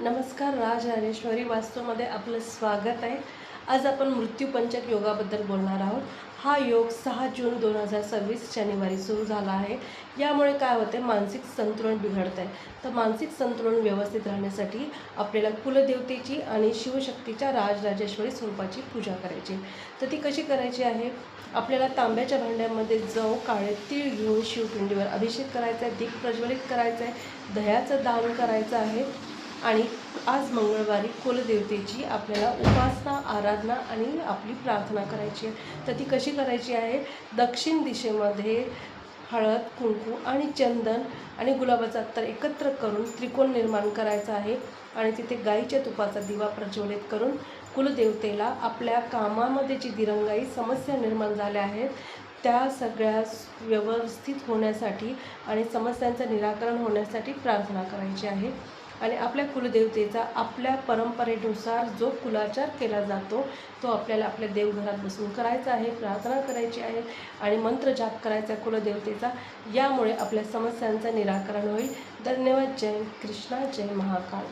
नमस्कार, राजराजेश्वरी वास्तूमध्ये आपलं स्वागत आहे. आज आपण मृत्यूपंचक योगाबद्दल बोलणार आहोत. हा योग 6 जून 2026 शनिवारी सुरू झाला आहे. यामुळे काय होते, मानसिक संतुलन बिघडत आहे. तर मानसिक संतुलन व्यवस्थित राहण्यासाठी आपल्याला कुलदेवतेची आणि शिवशक्तीच्या राजराजेश्वरी स्वरूपाची पूजा करायची. तर ती कशी करायची आहे, आपल्याला तांब्याच्या भांड्यामध्ये जव, काळे तीळ घेऊन शिवपिंडीवर अभिषेक करायचा आहे, दीप प्रज्वलित करायचा आहे, दह्याचं दान करायचं आहे. आणि आज मंगळवारी कुलदेवतेची आपल्याला उपासना, आराधना आणि आपली प्रार्थना करायची आहे. तर ती कशी करायची आहे, दक्षिण दिशेमध्ये हळद, कुंकू आणि चंदन आणि गुलाबाचं अत्तर एकत्र करून त्रिकोण निर्माण करायचा आहे आणि तिथे गाईच्या तुपाचा दिवा प्रज्वलित करून कुलदेवतेला आपल्या कामामध्ये जी दिरंगाई समस्या निर्माण झाल्या आहेत त्या सगळ्या व्यवस्थित होण्यासाठी आणि समस्यांचं निराकरण होण्यासाठी प्रार्थना करायची आहे. आणि आपल्या कुलदेवतेचा आपल्या परंपरेनुसार जो कुलाचार केला जातो तो आपल्याला आपल्या देवघरात बसून करायचा आहे, प्रार्थना करायची आहे आणि मंत्र जाप करायचा कुलदेवतेचा. यामुळे आपल्या समस्यांचं निराकरण होईल. धन्यवाद. जय कृष्णा, जय महाकाल.